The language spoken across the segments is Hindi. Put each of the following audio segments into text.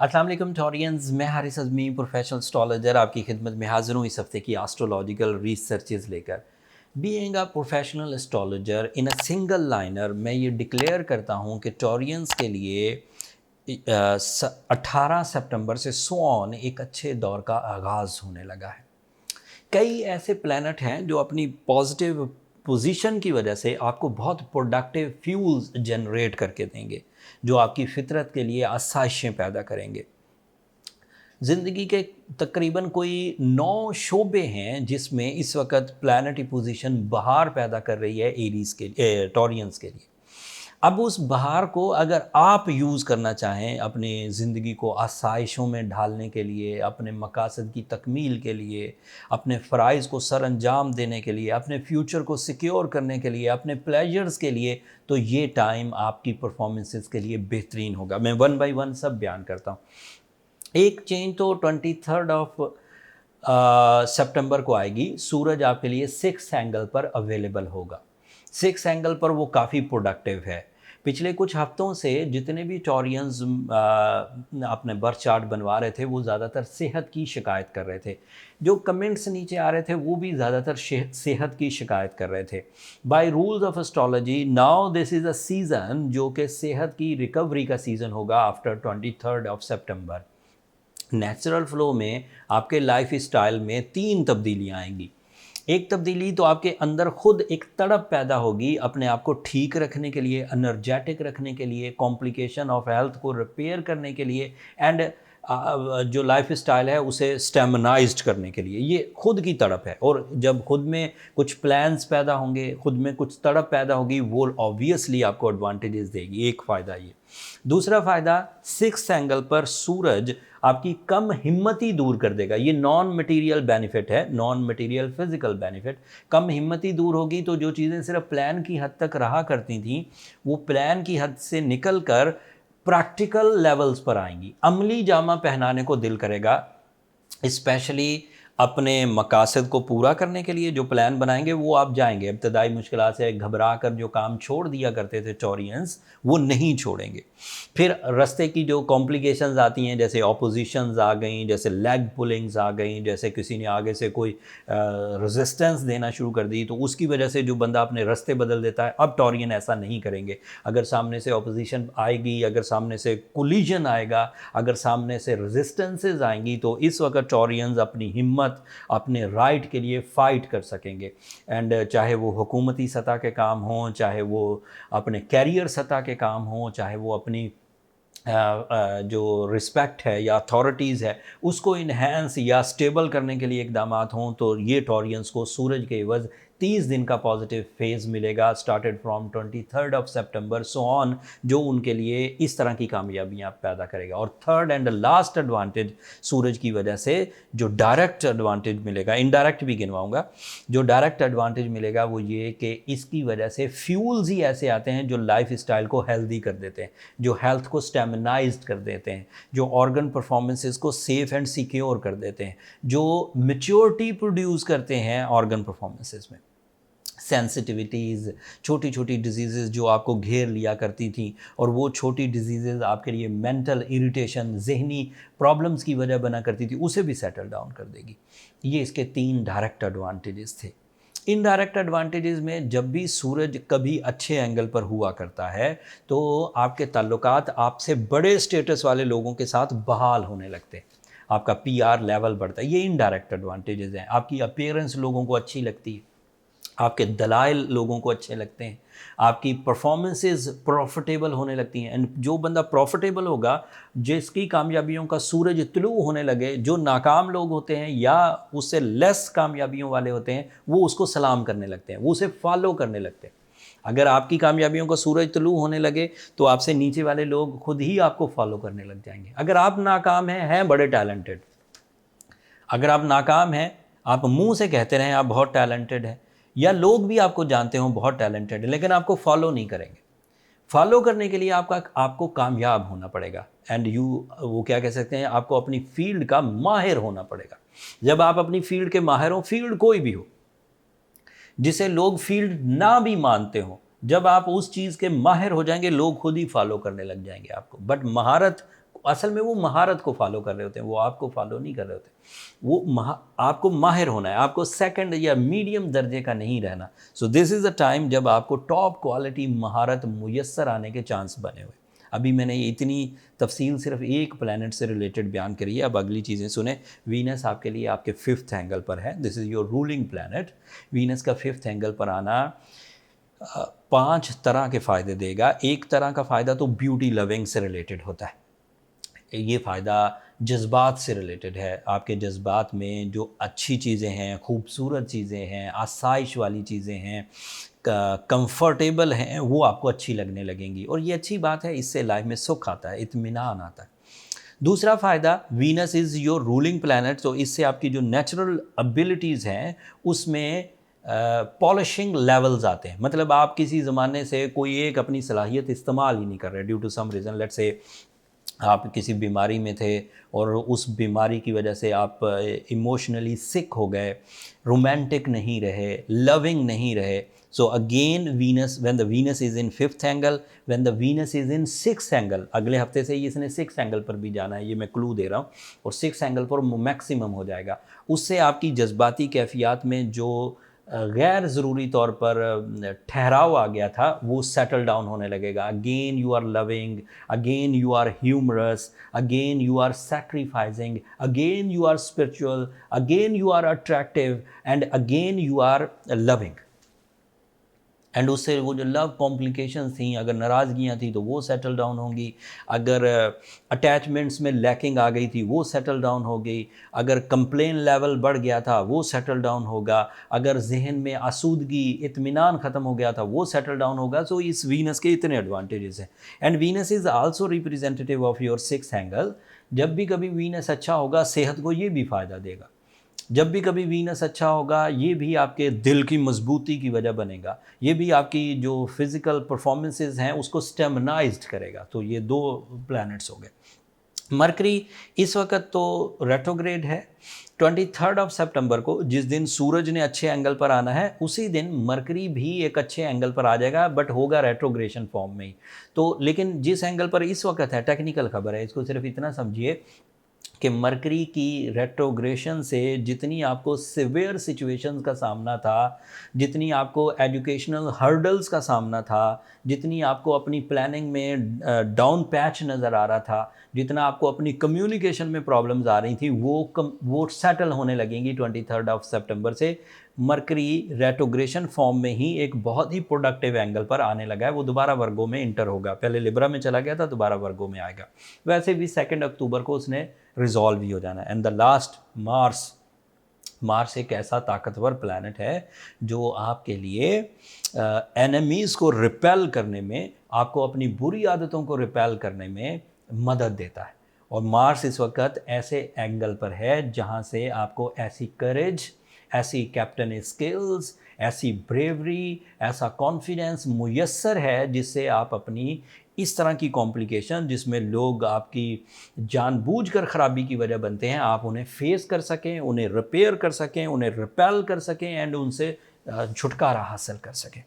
अस्सलाम वालेकुम टॉरियंस, मैं हारिस अज़मी प्रोफेशनल एस्ट्रोलॉजर आपकी खिदमत में हाज़िर हूँ इस हफ्ते की एस्ट्रोलॉजिकल रिसर्चेज लेकर। Being a professional astrologer in a single liner, मैं ये डिक्लेयर करता हूँ कि टॉरियंस के लिए 18 सितंबर से सो ऑन एक अच्छे दौर का आगाज़ होने लगा है। कई ऐसे प्लैनेट हैं जो अपनी पॉजिटिव पोजीशन की वजह से आपको बहुत प्रोडक्टिव फ्यूल्स जनरेट करके देंगे, जो आपकी फितरत के लिए आसाइशें पैदा करेंगे। ज़िंदगी के तकरीबन कोई 9 शोबे हैं जिसमें इस वक्त प्लैनेटरी पोजीशन बहार पैदा कर रही है एरीज के टॉरियंस के लिए। अब उस बहार को अगर आप यूज़ करना चाहें अपने ज़िंदगी को आसाइशों में ढालने के लिए, अपने मकासद की तकमील के लिए, अपने फ़राइज़ को सर अंजाम देने के लिए, अपने फ्यूचर को सिक्योर करने के लिए, अपने प्लेजर्स के लिए, तो ये टाइम आपकी परफॉर्मेंसेस के लिए बेहतरीन होगा। मैं वन बाय वन सब बयान करता हूँ। एक चेंज तो 23 ऑफ सितंबर को आएगी। सूरज आपके लिए 6 एंगल पर अवेलेबल होगा। 6 एंगल पर वो काफ़ी प्रोडक्टिव है। पिछले कुछ हफ्तों से जितने भी टॉरियंस अपने बर्थ चार्ट बनवा रहे थे, वो ज़्यादातर सेहत की शिकायत कर रहे थे। जो कमेंट्स नीचे आ रहे थे वो भी ज़्यादातर सेहत की शिकायत कर रहे थे। By rules of astrology now this is a season जो कि सेहत की रिकवरी का सीज़न होगा after 23 of September. Natural flow में आपके लाइफ स्टाइल में 3 तब्दीलियाँ आएंगी। एक तब्दीली तो आपके अंदर खुद एक तड़प पैदा होगी अपने आप को ठीक रखने के लिए, एनर्जेटिक रखने के लिए, कॉम्प्लिकेशन ऑफ हेल्थ को रिपेयर करने के लिए, एंड जो लाइफ स्टाइल है उसे स्टेमिनाइज्ड करने के लिए। ये खुद की तड़प है, और जब खुद में कुछ प्लान्स पैदा होंगे, खुद में कुछ तड़प पैदा होगी, वो ऑब्वियसली आपको एडवांटेजेस देगी। एक फ़ायदा ये। दूसरा फ़ायदा, 6 एंगल पर सूरज आपकी कम हिम्मती दूर कर देगा। ये नॉन मटेरियल बेनिफिट है, नॉन मटेरियल फिजिकल बेनिफिट। कम हिम्मती दूर होगी तो जो चीज़ें सिर्फ प्लान की हद तक रहा करती थी, वो प्लान की हद से निकल कर प्रैक्टिकल लेवल्स पर आएंगी। अमली जामा पहनाने को दिल करेगा, स्पेशली अपने मकासद को पूरा करने के लिए जो प्लान बनाएंगे वो आप जाएंगे। इब्तदाई मुश्किलात से घबरा कर जो काम छोड़ दिया करते थे टॉरियंस, वो नहीं छोड़ेंगे। फिर रास्ते की जो कॉम्प्लिकेशंस आती हैं, जैसे ऑपोजिशंस आ गई, जैसे लेग पुलिंग्स आ गई, जैसे किसी ने आगे से कोई रेजिस्टेंस देना शुरू कर दी, तो उसकी वजह से जो बंदा अपने रास्ते बदल देता है, अब टॉरियन ऐसा नहीं करेंगे। अगर सामने से ऑपोजिशन आएगी, अगर सामने से कोलिजन आएगा, अगर सामने से रेजिस्टेंसेज आएंगी, तो इस वक्त टॉरियंस अपनी हिम्मत अपने राइट के लिए फ़ाइट कर सकेंगे। एंड चाहे वो हुकूमती सतह के काम हों, चाहे वो अपने कैरियर सतह के काम हों, चाहे वो अपनी जो रिस्पेक्ट है या अथॉरिटीज़ है उसको इन्हेंस या स्टेबल करने के लिए इकदाम हों, तो ये टॉरियंस को सूरज के एवज 30 दिन का पॉजिटिव फेज़ मिलेगा, started from 23 of September so on, जो उनके लिए इस तरह की कामयाबियाँ पैदा करेगा। और थर्ड एंड लास्ट एडवांटेज सूरज की वजह से जो डायरेक्ट एडवांटेज मिलेगा, इनडायरेक्ट भी गिनवाऊंगा, जो डायरेक्ट एडवांटेज मिलेगा वो ये कि इसकी वजह से फ्यूल्स ही ऐसे आते हैं जो लाइफ स्टाइल को हेल्दी कर देते हैं, जो हेल्थ को स्टेमिनाइज्ड कर देते हैं, जो ऑर्गन परफॉर्मेंसेस को सेफ एंड सिक्योर कर देते हैं, जो मेच्योरिटी प्रोड्यूस करते हैं ऑर्गन परफॉर्मेंसेस में। सेंसिटिविटीज़, छोटी छोटी डिजीज़ जो आपको घेर लिया करती थी, और वो छोटी डिजीज़ आपके लिए मेंटल इरिटेशन, जहनी प्रॉब्लम्स की वजह बना करती थी, उसे भी सेटल डाउन कर देगी। ये इसके 3 डायरेक्ट एडवांटेजेस थे। इनडायरेक्ट एडवांटेजेस में, जब भी सूरज कभी अच्छे एंगल पर हुआ करता है तो आपके ताल्लुकात आपसे बड़े स्टेटस वाले लोगों के साथ बहाल होने लगते हैं, आपका पीआर लेवल बढ़ता है। ये इनडायरेक्ट एडवांटेजेस हैं। आपकी अपीयरेंस लोगों को अच्छी लगती है, आपके दलाइल लोगों को अच्छे लगते हैं, आपकी परफॉर्मेंसेस प्रॉफिटेबल होने लगती हैं। एंड जो बंदा प्रॉफिटेबल होगा, जिसकी कामयाबियों का सूरज तुलू होने लगे, जो नाकाम लोग होते हैं या उससे लेस कामयाबियों वाले होते हैं, वो उसको सलाम करने लगते हैं, वो उसे फॉलो करने लगते हैं। अगर आपकी कामयाबियों का सूरज तुलू होने लगे तो आपसे नीचे वाले लोग खुद ही आपको फॉलो करने लग जाएंगे। अगर आप नाकाम हैं बड़े टैलेंटेड, अगर आप नाकाम हैं, आप मुंह से कहते रहें आप बहुत टैलेंटेड हैं, या लोग भी आपको जानते हों बहुत टैलेंटेड है, लेकिन आपको फॉलो नहीं करेंगे। फॉलो करने के लिए आपको कामयाब होना पड़ेगा, एंड वो क्या कह सकते हैं, आपको अपनी फील्ड का माहिर होना पड़ेगा। जब आप अपनी फील्ड के माहिर हो, फील्ड कोई भी हो, जिसे लोग फील्ड ना भी मानते हो, जब आप उस चीज़ के माहिर हो जाएंगे, लोग खुद ही फॉलो करने लग जाएंगे आपको। बट महारत असल में वो महारत को फॉलो कर रहे होते हैं, वो आपको फॉलो नहीं कर रहे होते। वो आपको माहिर होना है, आपको सेकंड या मीडियम दर्जे का नहीं रहना। So this is a time जब आपको टॉप क्वालिटी महारत मुयस्सर आने के चांस बने हुए। अभी मैंने ये इतनी तफसील सिर्फ एक प्लैनेट से रिलेटेड बयान करी है, अब अगली चीज़ें सुने। वीनस आपके लिए आपके 5th एंगल पर है, this is your ruling planet. Venus का 5th एंगल पर आना 5 तरह के फ़ायदे देगा। एक तरह का फ़ायदा तो ब्यूटी लविंग से रिलेटेड होता है, ये फ़ायदा जज्बात से रिलेटेड है। आपके जज्बात में जो अच्छी चीज़ें हैं, खूबसूरत चीज़ें हैं, आसाइश वाली चीज़ें हैं, कंफर्टेबल हैं, वो आपको अच्छी लगने लगेंगी, और ये अच्छी बात है, इससे लाइफ में सुख आता है, इत्मीनान आता है। दूसरा फ़ायदा, Venus is your ruling planet, तो इससे आपकी जो नेचुरल एबिलिटीज़ हैं उसमें पॉलिशिंग लेवल्स आते हैं। मतलब आप किसी ज़माने से कोई एक अपनी सलाहियत इस्तेमाल ही नहीं कर रहे due to some reason, let's say आप किसी बीमारी में थे और उस बीमारी की वजह से आप इमोशनली सिक हो गए, रोमांटिक नहीं रहे, लविंग नहीं रहे। So again Venus, when the Venus is in 5th angle, when the Venus is in 6th angle, अगले हफ्ते से इसने 6th एंगल पर भी जाना है, ये मैं क्लू दे रहा हूँ, और 6th एंगल पर मैक्सिमम हो जाएगा। उससे आपकी जज्बाती कैफियत में जो गैर ज़रूरी तौर पर ठहराव आ गया था, वो सेटल डाउन होने लगेगा। Again you are loving, again you are humorous, again you are sacrificing, again you are spiritual, again you are attractive, and again you are loving. एंड उससे वो जो लव कॉम्प्लिकेशंस थी, अगर नाराज़गियाँ थी तो वो सेटल डाउन होंगी, अगर अटैचमेंट्स में लैकिंग आ गई थी वो सेटल डाउन हो गई, अगर कंप्लेन लेवल बढ़ गया था वो सेटल डाउन होगा, अगर जहन में आसूदगी, इत्मीनान ख़त्म हो गया था वो सेटल डाउन होगा। सो इस वीनस के इतने एडवांटेजेस हैं। And Venus is also representative of your 6th angle. जब भी कभी वीनस अच्छा होगा, सेहत को ये भी फ़ायदा देगा। जब भी कभी वीनस अच्छा होगा, ये भी आपके दिल की मजबूती की वजह बनेगा, ये भी आपकी जो फिज़िकल परफॉर्मेंसेस हैं उसको स्टेमिनाइज्ड करेगा। तो ये 2 प्लैनेट्स हो गए। मरकरी इस वक्त तो रेट्रोग्रेड है। 23 ऑफ सितंबर को, जिस दिन सूरज ने अच्छे एंगल पर आना है, उसी दिन मरकरी भी एक अच्छे एंगल पर आ जाएगा, बट होगा रेट्रोग्रेशन फॉर्म में ही। तो लेकिन जिस एंगल पर इस वक्त है, टेक्निकल खबर है, इसको सिर्फ इतना समझिए कि मरकरी की रेट्रोग्रेशन से जितनी आपको सिवियर सिचुएशंस का सामना था, जितनी आपको एजुकेशनल हर्डल्स का सामना था, जितनी आपको अपनी प्लानिंग में डाउन पैच नज़र आ रहा था, जितना आपको अपनी कम्युनिकेशन में प्रॉब्लम्स आ रही थी, वो सेटल होने लगेंगी 23 ऑफ सितंबर से। मरकरी रेट्रोग्रेशन फॉर्म में ही एक बहुत ही प्रोडक्टिव एंगल पर आने लगा है, वो दोबारा वर्गों में इंटर होगा। पहले लिब्रा में चला गया था, दोबारा वर्गों में आएगा। वैसे भी 2 अक्टूबर को उसने रिजॉल्व भी हो जाना है। And the last, Mars. Mars एक ऐसा ताकतवर प्लैनेट है जो आपके लिए एनिमीज़ को रिपेल करने में, आपको अपनी बुरी आदतों को रिपेल करने में मदद देता है। और मार्स इस वक्त ऐसे एंगल पर है जहाँ से आपको ऐसी करेज, ऐसी कैप्टन स्किल्स, ऐसी ब्रेवरी, ऐसा कॉन्फिडेंस मुयस्सर है जिससे आप अपनी इस तरह की कॉम्प्लिकेशन, जिसमें लोग आपकी जानबूझकर ख़राबी की वजह बनते हैं, आप उन्हें फेस कर सकें, उन्हें रिपेयर कर सकें, उन्हें रिपेल कर सकें, एंड उनसे छुटकारा हासिल कर सकें।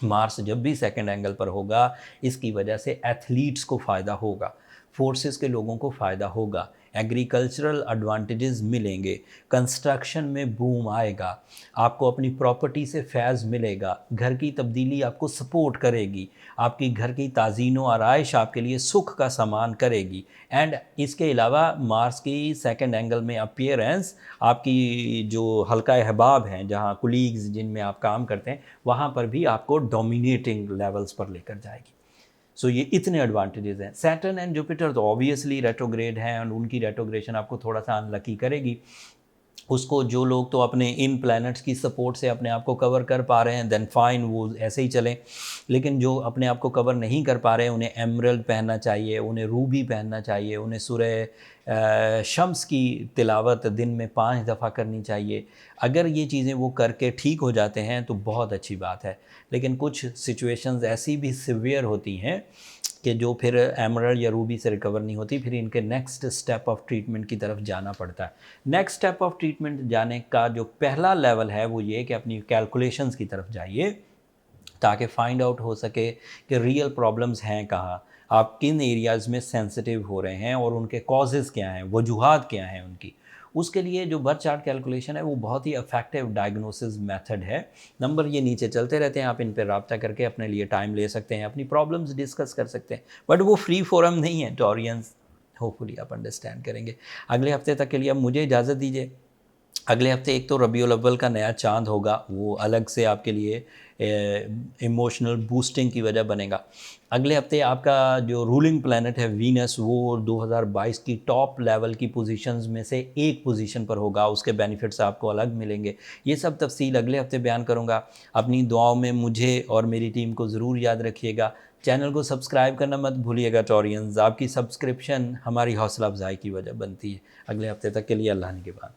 मार्स जब भी 2nd एंगल पर होगा, इसकी वजह से एथलीट्स को फ़ायदा होगा, फोर्सेस के लोगों को फ़ायदा होगा, एग्रीकल्चरल एडवांटेजेस मिलेंगे, कंस्ट्रक्शन में बूम आएगा, आपको अपनी प्रॉपर्टी से फैज़ मिलेगा, घर की तब्दीली आपको सपोर्ट करेगी, आपकी घर की ताज़ीन व आराइश आपके लिए सुख का सामान करेगी। एंड इसके अलावा मार्स की 2nd एंगल में अपीयरेंस आपकी जो हल्का अहबाब हैं, जहाँ कुलीग्स जिनमें आप काम करते हैं, वहाँ पर भी आपको डोमिनेटिंग लेवल्स पर लेकर जाएगी। सो ये इतने एडवांटेजेस हैं। सैटर्न एंड जुपिटर तो ऑब्वियसली रेट्रोग्रेड हैं, और उनकी रेट्रोग्रेशन आपको थोड़ा सा अनलकी करेगी। उसको जो लोग तो अपने इन प्लैनेट्स की सपोर्ट से अपने आप को कवर कर पा रहे हैं, देन फाइन, वो ऐसे ही चलें। लेकिन जो अपने आप को कवर नहीं कर पा रहे हैं, उन्हें एमरल्ड पहनना चाहिए, उन्हें रूबी पहनना चाहिए, उन्हें सूरह शम्स की तिलावत दिन में 5 दफ़ा करनी चाहिए। अगर ये चीज़ें वो करके ठीक हो जाते हैं तो बहुत अच्छी बात है। लेकिन कुछ सिचुएशंस ऐसी भी सिवियर होती हैं कि जो फिर एमरल्ड या रूबी से रिकवर नहीं होती, फिर इनके नेक्स्ट स्टेप ऑफ ट्रीटमेंट की तरफ जाना पड़ता है। नेक्स्ट स्टेप ऑफ ट्रीटमेंट जाने का जो पहला लेवल है वो ये कि अपनी कैलकुलेशंस की तरफ जाइए, ताकि फाइंड आउट हो सके कि रियल प्रॉब्लम्स हैं कहाँ। आप किन एरियाज़ में सेंसिटिव हो रहे हैं और उनके कॉजेज़ क्या हैं, वजूहात क्या हैं उनकी। उसके लिए जो बर्थ चार्ट कैलकुलेशन है वो बहुत ही इफेक्टिव डायग्नोसिस मेथड है। नंबर ये नीचे चलते रहते हैं, आप इन पर रब्ता करके अपने लिए टाइम ले सकते हैं, अपनी प्रॉब्लम्स डिस्कस कर सकते हैं, बट वो फ्री फोरम नहीं है टॉरियंस, होपफुली आप अंडरस्टैंड करेंगे। अगले हफ्ते तक के लिए अब मुझे इजाज़त दीजिए। अगले हफ्ते एक तो रबीउल अव्वल का नया चांद होगा, वो अलग से आपके लिए इमोशनल बूस्टिंग की वजह बनेगा। अगले हफ्ते आपका जो रूलिंग प्लैनेट है वीनस, वो 2022 की टॉप लेवल की पोजीशंस में से एक पोजीशन पर होगा, उसके बेनिफिट्स आपको अलग मिलेंगे। ये सब तफसील अगले हफ्ते बयान करूँगा। अपनी दुआओं में मुझे और मेरी टीम को ज़रूर याद रखिएगा। चैनल को सब्सक्राइब करना मत भूलिएगा टॉरियंस, आपकी सब्सक्रिप्शन हमारी हौसला अफजाई की वजह बनती है। अगले हफ्ते तक के लिए अल्लाह ने के बाद।